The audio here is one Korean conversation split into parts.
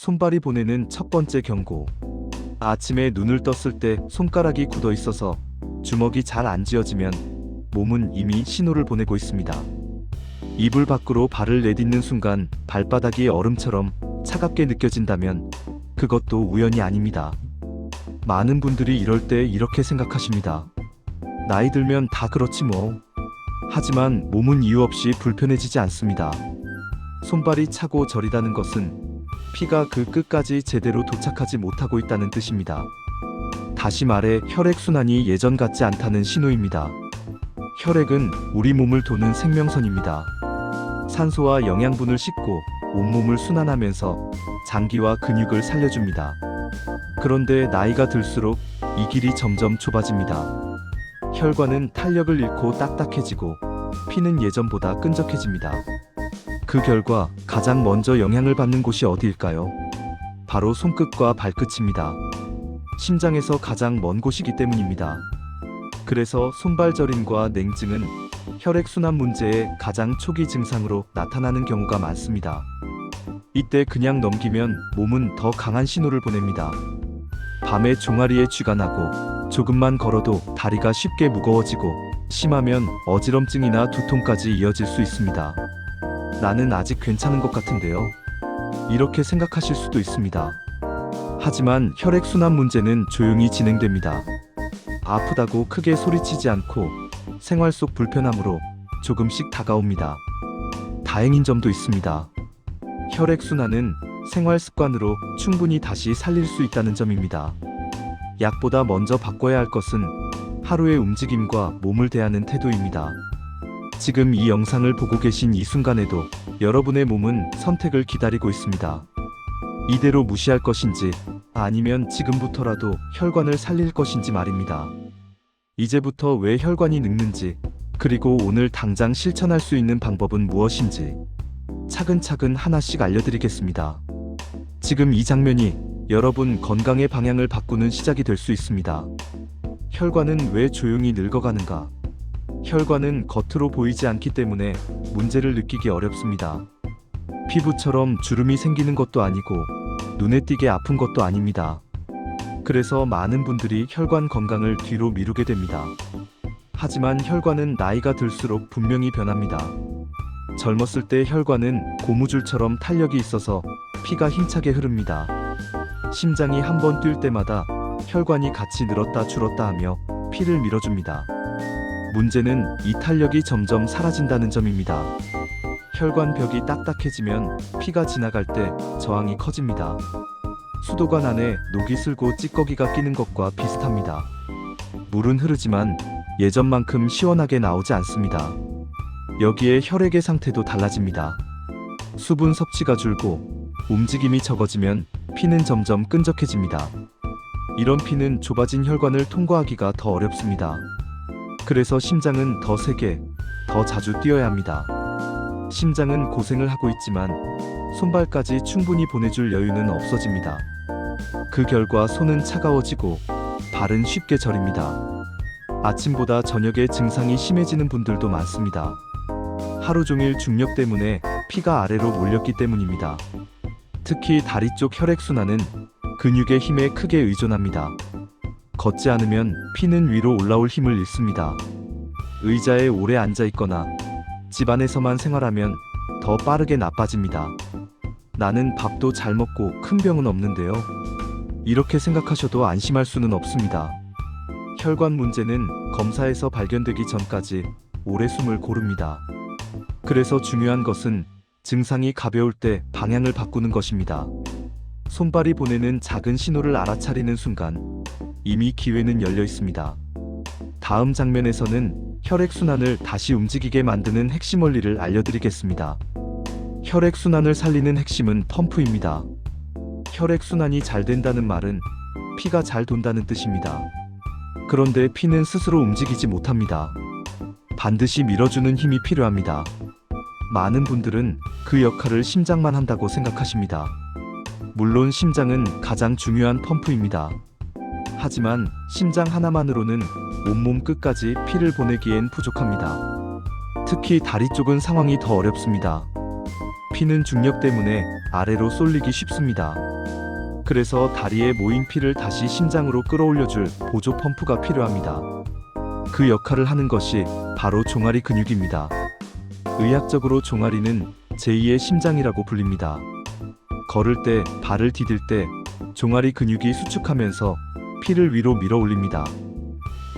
손발이 보내는 첫 번째 경고. 아침에 눈을 떴을 때 손가락이 굳어 있어서 주먹이 잘 안 쥐어지면 몸은 이미 신호를 보내고 있습니다. 이불 밖으로 발을 내딛는 순간 발바닥이 얼음처럼 차갑게 느껴진다면 그것도 우연이 아닙니다. 많은 분들이 이럴 때 이렇게 생각하십니다. 나이 들면 다 그렇지 뭐. 하지만 몸은 이유 없이 불편해지지 않습니다. 손발이 차고 저리다는 것은 피가 그 끝까지 제대로 도착하지 못하고 있다는 뜻입니다. 다시 말해 혈액순환이 예전 같지 않다는 신호입니다. 혈액은 우리 몸을 도는 생명선입니다. 산소와 영양분을 싣고 온몸을 순환하면서 장기와 근육을 살려줍니다. 그런데 나이가 들수록 이 길이 점점 좁아집니다. 혈관은 탄력을 잃고 딱딱해지고 피는 예전보다 끈적해집니다. 그 결과 가장 먼저 영향을 받는 곳이 어디일까요? 바로 손끝과 발끝입니다. 심장에서 가장 먼 곳이기 때문입니다. 그래서 손발 저림과 냉증은 혈액순환 문제의 가장 초기 증상으로 나타나는 경우가 많습니다. 이때 그냥 넘기면 몸은 더 강한 신호를 보냅니다. 밤에 종아리에 쥐가 나고 조금만 걸어도 다리가 쉽게 무거워지고 심하면 어지럼증이나 두통까지 이어질 수 있습니다. 나는 아직 괜찮은 것 같은데요. 이렇게 생각하실 수도 있습니다. 하지만 혈액순환 문제는 조용히 진행됩니다. 아프다고 크게 소리치지 않고 생활 속 불편함으로 조금씩 다가옵니다. 다행인 점도 있습니다. 혈액순환은 생활 습관으로 충분히 다시 살릴 수 있다는 점입니다. 약보다 먼저 바꿔야 할 것은 하루의 움직임과 몸을 대하는 태도입니다. 지금 이 영상을 보고 계신 이 순간에도 여러분의 몸은 선택을 기다리고 있습니다. 이대로 무시할 것인지 아니면 지금부터라도 혈관을 살릴 것인지 말입니다. 이제부터 왜 혈관이 늙는지, 그리고 오늘 당장 실천할 수 있는 방법은 무엇인지 차근차근 하나씩 알려드리겠습니다. 지금 이 장면이 여러분 건강의 방향을 바꾸는 시작이 될 수 있습니다. 혈관은 왜 조용히 늙어가는가? 혈관은 겉으로 보이지 않기 때문에 문제를 느끼기 어렵습니다. 피부처럼 주름이 생기는 것도 아니고 눈에 띄게 아픈 것도 아닙니다. 그래서 많은 분들이 혈관 건강을 뒤로 미루게 됩니다. 하지만 혈관은 나이가 들수록 분명히 변합니다. 젊었을 때 혈관은 고무줄처럼 탄력이 있어서 피가 힘차게 흐릅니다. 심장이 한 번 뛸 때마다 혈관이 같이 늘었다 줄었다 하며 피를 밀어줍니다. 문제는 이 탄력이 점점 사라진다는 점입니다. 혈관 벽이 딱딱해지면 피가 지나갈 때 저항이 커집니다. 수도관 안에 녹이 슬고 찌꺼기가 끼는 것과 비슷합니다. 물은 흐르지만 예전만큼 시원하게 나오지 않습니다. 여기에 혈액의 상태도 달라집니다. 수분 섭취가 줄고 움직임이 적어지면 피는 점점 끈적해집니다. 이런 피는 좁아진 혈관을 통과하기가 더 어렵습니다. 그래서 심장은 더 세게, 더 자주 뛰어야 합니다. 심장은 고생을 하고 있지만 손발까지 충분히 보내줄 여유는 없어집니다. 그 결과 손은 차가워지고 발은 쉽게 저립니다. 아침보다 저녁에 증상이 심해지는 분들도 많습니다. 하루 종일 중력 때문에 피가 아래로 몰렸기 때문입니다. 특히 다리 쪽 혈액순환은 근육의 힘에 크게 의존합니다. 걷지 않으면 피는 위로 올라올 힘을 잃습니다. 의자에 오래 앉아 있거나 집안에서만 생활하면 더 빠르게 나빠집니다. 나는 밥도 잘 먹고 큰 병은 없는데요. 이렇게 생각하셔도 안심할 수는 없습니다. 혈관 문제는 검사에서 발견되기 전까지 오래 숨을 고릅니다. 그래서 중요한 것은 증상이 가벼울 때 방향을 바꾸는 것입니다. 손발이 보내는 작은 신호를 알아차리는 순간 이미 기회는 열려 있습니다. 다음 장면에서는 혈액순환을 다시 움직이게 만드는 핵심 원리를 알려드리겠습니다. 혈액순환을 살리는 핵심은 펌프입니다. 혈액순환이 잘 된다는 말은 피가 잘 돈다는 뜻입니다. 그런데 피는 스스로 움직이지 못합니다. 반드시 밀어주는 힘이 필요합니다. 많은 분들은 그 역할을 심장만 한다고 생각하십니다. 물론 심장은 가장 중요한 펌프입니다. 하지만 심장 하나만으로는 온몸 끝까지 피를 보내기엔 부족합니다. 특히 다리 쪽은 상황이 더 어렵습니다. 피는 중력 때문에 아래로 쏠리기 쉽습니다. 그래서 다리에 모인 피를 다시 심장으로 끌어올려줄 보조 펌프가 필요합니다. 그 역할을 하는 것이 바로 종아리 근육입니다. 의학적으로 종아리는 제2의 심장이라고 불립니다. 걸을 때, 발을 디딜 때 종아리 근육이 수축하면서 피를 위로 밀어 올립니다.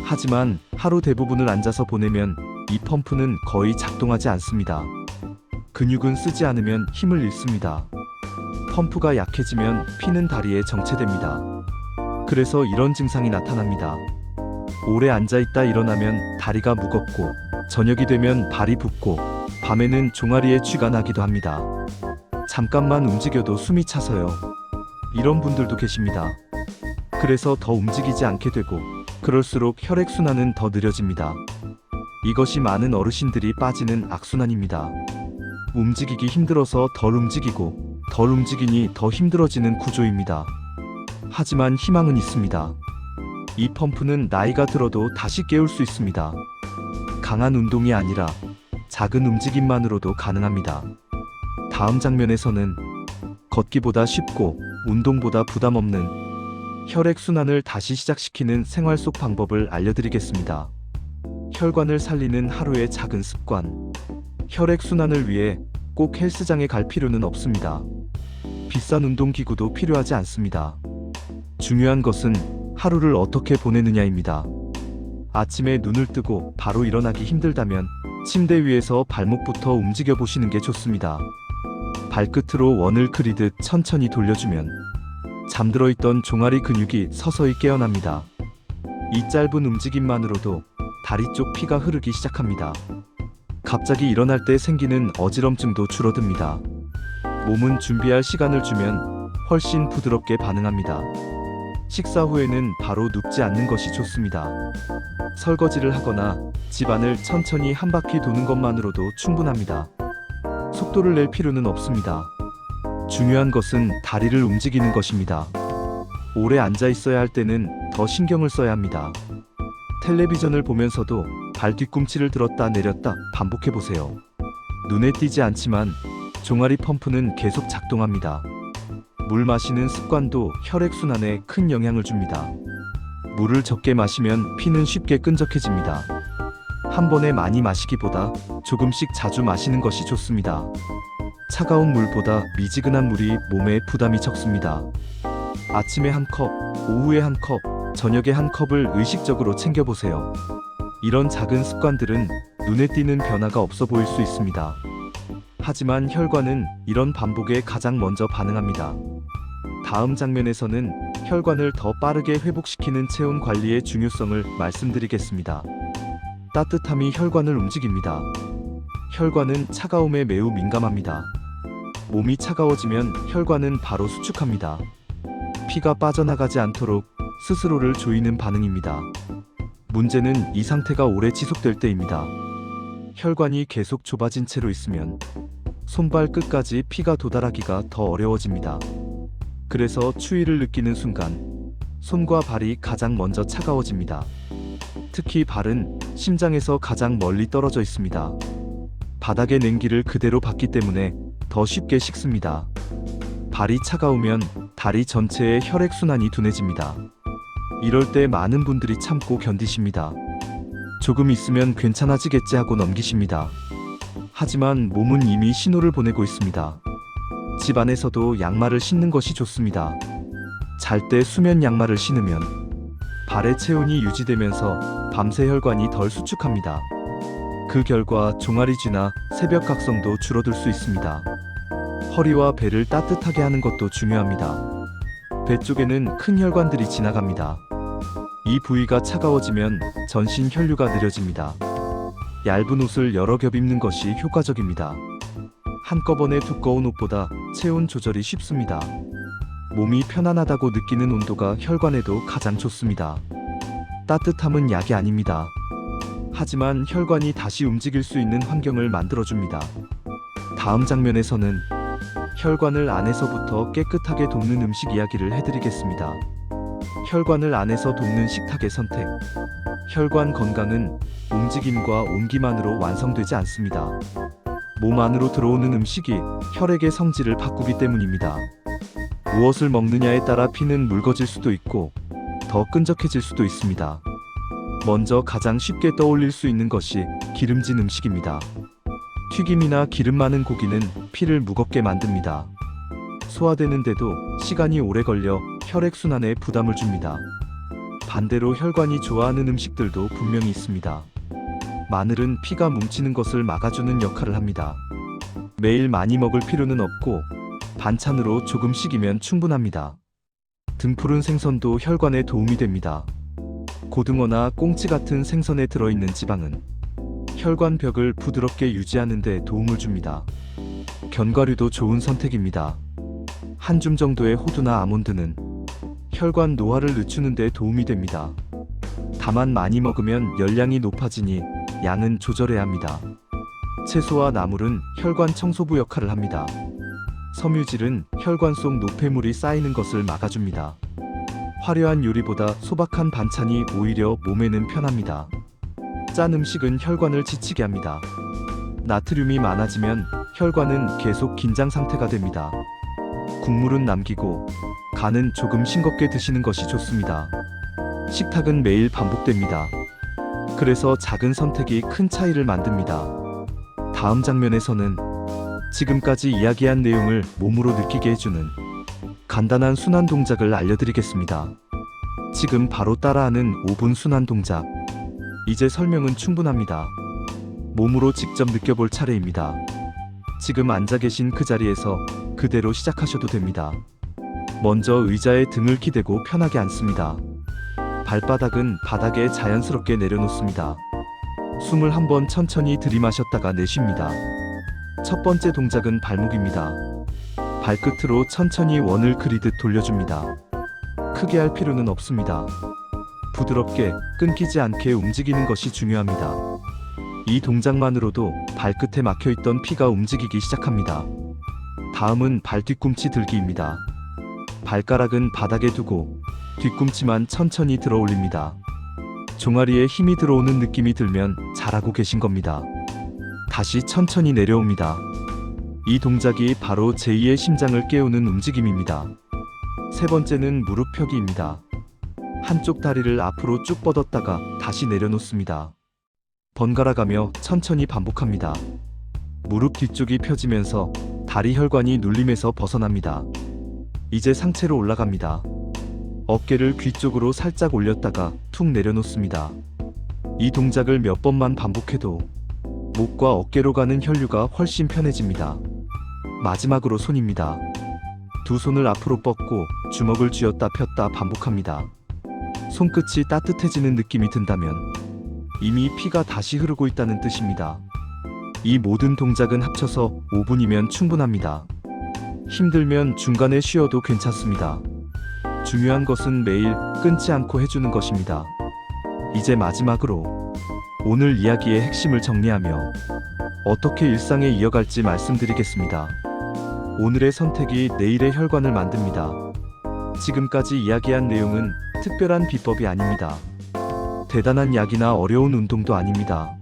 하지만 하루 대부분을 앉아서 보내면 이 펌프는 거의 작동하지 않습니다. 근육은 쓰지 않으면 힘을 잃습니다. 펌프가 약해지면 피는 다리에 정체됩니다. 그래서 이런 증상이 나타납니다. 오래 앉아있다 일어나면 다리가 무겁고, 저녁이 되면 발이 붓고, 밤에는 종아리에 쥐가 나기도 합니다. 잠깐만 움직여도 숨이 차서요. 이런 분들도 계십니다. 그래서 더 움직이지 않게 되고, 그럴수록 혈액순환은 더 느려집니다. 이것이 많은 어르신들이 빠지는 악순환입니다. 움직이기 힘들어서 덜 움직이고, 덜 움직이니 더 힘들어지는 구조입니다. 하지만 희망은 있습니다. 이 펌프는 나이가 들어도 다시 깨울 수 있습니다. 강한 운동이 아니라 작은 움직임만으로도 가능합니다. 다음 장면에서는 걷기보다 쉽고 운동보다 부담 없는 혈액순환을 다시 시작시키는 생활 속 방법을 알려드리겠습니다. 혈관을 살리는 하루의 작은 습관. 혈액순환을 위해 꼭 헬스장에 갈 필요는 없습니다. 비싼 운동기구도 필요하지 않습니다. 중요한 것은 하루를 어떻게 보내느냐입니다. 아침에 눈을 뜨고 바로 일어나기 힘들다면 침대 위에서 발목부터 움직여 보시는 게 좋습니다. 발끝으로 원을 그리듯 천천히 돌려주면 잠들어 있던 종아리 근육이 서서히 깨어납니다. 이 짧은 움직임만으로도 다리 쪽 피가 흐르기 시작합니다. 갑자기 일어날 때 생기는 어지럼증도 줄어듭니다. 몸은 준비할 시간을 주면 훨씬 부드럽게 반응합니다. 식사 후에는 바로 눕지 않는 것이 좋습니다. 설거지를 하거나 집안을 천천히 한 바퀴 도는 것만으로도 충분합니다. 속도를 낼 필요는 없습니다. 중요한 것은 다리를 움직이는 것입니다. 오래 앉아 있어야 할 때는 더 신경을 써야 합니다. 텔레비전을 보면서도 발 뒤꿈치를 들었다 내렸다 반복해 보세요. 눈에 띄지 않지만 종아리 펌프는 계속 작동합니다. 물 마시는 습관도 혈액순환에 큰 영향을 줍니다. 물을 적게 마시면 피는 쉽게 끈적해집니다. 한 번에 많이 마시기보다 조금씩 자주 마시는 것이 좋습니다. 차가운 물보다 미지근한 물이 몸에 부담이 적습니다. 아침에 한 컵, 오후에 한 컵, 저녁에 한 컵을 의식적으로 챙겨보세요. 이런 작은 습관들은 눈에 띄는 변화가 없어 보일 수 있습니다. 하지만 혈관은 이런 반복에 가장 먼저 반응합니다. 다음 장면에서는 혈관을 더 빠르게 회복시키는 체온 관리의 중요성을 말씀드리겠습니다. 따뜻함이 혈관을 움직입니다. 혈관은 차가움에 매우 민감합니다. 몸이 차가워지면 혈관은 바로 수축합니다. 피가 빠져나가지 않도록 스스로를 조이는 반응입니다. 문제는 이 상태가 오래 지속될 때입니다. 혈관이 계속 좁아진 채로 있으면 손발 끝까지 피가 도달하기가 더 어려워집니다. 그래서 추위를 느끼는 순간 손과 발이 가장 먼저 차가워집니다. 특히 발은 심장에서 가장 멀리 떨어져 있습니다. 바닥의 냉기를 그대로 받기 때문에 더 쉽게 식습니다. 발이 차가우면 다리 전체의 혈액순환이 둔해집니다. 이럴 때 많은 분들이 참고 견디십니다. 조금 있으면 괜찮아지겠지 하고 넘기십니다. 하지만 몸은 이미 신호를 보내고 있습니다. 집 안에서도 양말을 신는 것이 좋습니다. 잘 때 수면 양말을 신으면 발의 체온이 유지되면서 밤새 혈관이 덜 수축합니다. 그 결과 종아리쥐나 새벽각성도 줄어들 수 있습니다. 허리와 배를 따뜻하게 하는 것도 중요합니다. 배 쪽에는 큰 혈관들이 지나갑니다. 이 부위가 차가워지면 전신 혈류가 느려집니다. 얇은 옷을 여러 겹 입는 것이 효과적입니다. 한꺼번에 두꺼운 옷보다 체온 조절이 쉽습니다. 몸이 편안하다고 느끼는 온도가 혈관에도 가장 좋습니다. 따뜻함은 약이 아닙니다. 하지만 혈관이 다시 움직일 수 있는 환경을 만들어줍니다. 다음 장면에서는 혈관을 안에서부터 깨끗하게 돕는 음식 이야기를 해드리겠습니다. 혈관을 안에서 돕는 식탁의 선택. 혈관 건강은 움직임과 온기만으로 완성되지 않습니다. 몸 안으로 들어오는 음식이 혈액의 성질을 바꾸기 때문입니다. 무엇을 먹느냐에 따라 피는 묽어질 수도 있고 더 끈적해질 수도 있습니다. 먼저 가장 쉽게 떠올릴 수 있는 것이 기름진 음식입니다. 튀김이나 기름 많은 고기는 피를 무겁게 만듭니다. 소화되는데도 시간이 오래 걸려 혈액순환에 부담을 줍니다. 반대로 혈관이 좋아하는 음식들도 분명히 있습니다. 마늘은 피가 뭉치는 것을 막아주는 역할을 합니다. 매일 많이 먹을 필요는 없고 반찬으로 조금씩이면 충분합니다. 등푸른 생선도 혈관에 도움이 됩니다. 고등어나 꽁치 같은 생선에 들어있는 지방은 혈관 벽을 부드럽게 유지하는 데 도움을 줍니다. 견과류도 좋은 선택입니다. 한 줌 정도의 호두나 아몬드는 혈관 노화를 늦추는 데 도움이 됩니다. 다만 많이 먹으면 열량이 높아지니 양은 조절해야 합니다. 채소와 나물은 혈관 청소부 역할을 합니다. 섬유질은 혈관 속 노폐물이 쌓이는 것을 막아줍니다. 화려한 요리보다 소박한 반찬이 오히려 몸에는 편합니다. 짠 음식은 혈관을 지치게 합니다. 나트륨이 많아지면 혈관은 계속 긴장 상태가 됩니다. 국물은 남기고 간은 조금 싱겁게 드시는 것이 좋습니다. 식탁은 매일 반복됩니다. 그래서 작은 선택이 큰 차이를 만듭니다. 다음 장면에서는 지금까지 이야기한 내용을 몸으로 느끼게 해주는 간단한 순환 동작을 알려드리겠습니다. 지금 바로 따라하는 5분 순환 동작. 이제 설명은 충분합니다. 몸으로 직접 느껴볼 차례입니다. 지금 앉아 계신 그 자리에서 그대로 시작하셔도 됩니다. 먼저 의자에 등을 기대고 편하게 앉습니다. 발바닥은 바닥에 자연스럽게 내려놓습니다. 숨을 한번 천천히 들이마셨다가 내쉽니다. 첫 번째 동작은 발목입니다. 발끝으로 천천히 원을 그리듯 돌려줍니다. 크게 할 필요는 없습니다. 부드럽게 끊기지 않게 움직이는 것이 중요합니다. 이 동작만으로도 발끝에 막혀있던 피가 움직이기 시작합니다. 다음은 발 뒤꿈치 들기입니다. 발가락은 바닥에 두고 뒤꿈치만 천천히 들어 올립니다. 종아리에 힘이 들어오는 느낌이 들면 잘하고 계신 겁니다. 다시 천천히 내려옵니다. 이 동작이 바로 제2의 심장을 깨우는 움직임입니다. 세 번째는 무릎 펴기입니다. 한쪽 다리를 앞으로 쭉 뻗었다가 다시 내려놓습니다. 번갈아가며 천천히 반복합니다. 무릎 뒤쪽이 펴지면서 다리 혈관이 눌림에서 벗어납니다. 이제 상체로 올라갑니다. 어깨를 귀 쪽으로 살짝 올렸다가 툭 내려놓습니다. 이 동작을 몇 번만 반복해도 목과 어깨로 가는 혈류가 훨씬 편해집니다. 마지막으로 손입니다. 두 손을 앞으로 뻗고 주먹을 쥐었다 폈다 반복합니다. 손끝이 따뜻해지는 느낌이 든다면 이미 피가 다시 흐르고 있다는 뜻입니다. 이 모든 동작은 합쳐서 5분이면 충분합니다. 힘들면 중간에 쉬어도 괜찮습니다. 중요한 것은 매일 끊지 않고 해주는 것입니다. 이제 마지막으로 오늘 이야기의 핵심을 정리하며 어떻게 일상에 이어갈지 말씀드리겠습니다. 오늘의 선택이 내일의 혈관을 만듭니다. 지금까지 이야기한 내용은 특별한 비법이 아닙니다. 대단한 약이나 어려운 운동도 아닙니다.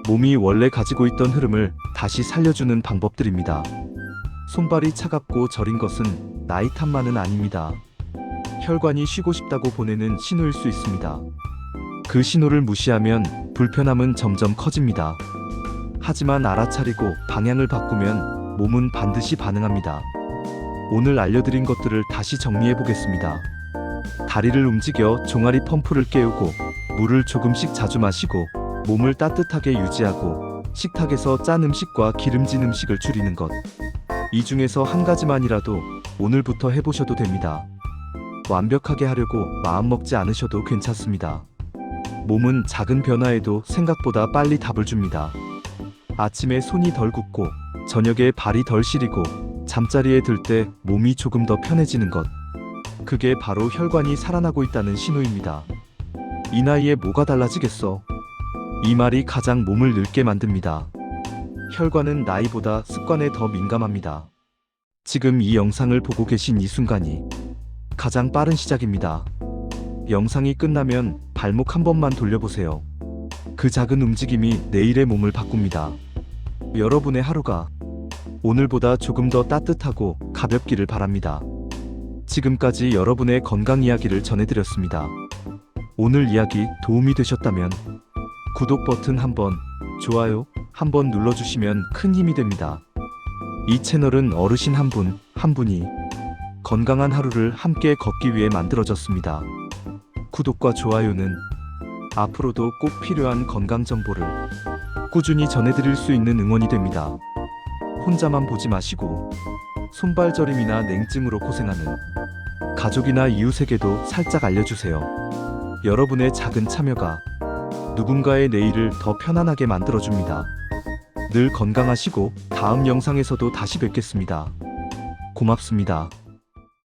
몸이 원래 가지고 있던 흐름을 다시 살려주는 방법들입니다. 손발이 차갑고 저린 것은 나이 탓만은 아닙니다. 혈관이 쉬고 싶다고 보내는 신호일 수 있습니다. 그 신호를 무시하면 불편함은 점점 커집니다. 하지만 알아차리고 방향을 바꾸면 몸은 반드시 반응합니다. 오늘 알려드린 것들을 다시 정리해 보겠습니다. 다리를 움직여 종아리 펌프를 깨우고 물을 조금씩 자주 마시고 몸을 따뜻하게 유지하고 식탁에서 짠 음식과 기름진 음식을 줄이는 것. 이 중에서 한 가지만이라도 오늘부터 해보셔도 됩니다. 완벽하게 하려고 마음먹지 않으셔도 괜찮습니다. 몸은 작은 변화에도 생각보다 빨리 답을 줍니다. 아침에 손이 덜 굳고 저녁에 발이 덜 시리고 잠자리에 들 때 몸이 조금 더 편해지는 것. 그게 바로 혈관이 살아나고 있다는 신호입니다. 이 나이에 뭐가 달라지겠어? 이 말이 가장 몸을 늙게 만듭니다. 혈관은 나이보다 습관에 더 민감합니다. 지금 이 영상을 보고 계신 이 순간이 가장 빠른 시작입니다. 영상이 끝나면 발목 한 번만 돌려보세요. 그 작은 움직임이 내일의 몸을 바꿉니다. 여러분의 하루가 오늘보다 조금 더 따뜻하고 가볍기를 바랍니다. 지금까지 여러분의 건강 이야기를 전해드렸습니다. 오늘 이야기 도움이 되셨다면 구독 버튼 한번, 좋아요 한번 눌러주시면 큰 힘이 됩니다. 이 채널은 어르신 한 분 한 분이 건강한 하루를 함께 걷기 위해 만들어졌습니다. 구독과 좋아요는 앞으로도 꼭 필요한 건강 정보를 꾸준히 전해드릴 수 있는 응원이 됩니다. 혼자만 보지 마시고 손발 저림이나 냉증으로 고생하는 가족이나 이웃에게도 살짝 알려주세요. 여러분의 작은 참여가 누군가의 내일을 더 편안하게 만들어줍니다. 늘 건강하시고 다음 영상에서도 다시 뵙겠습니다. 고맙습니다.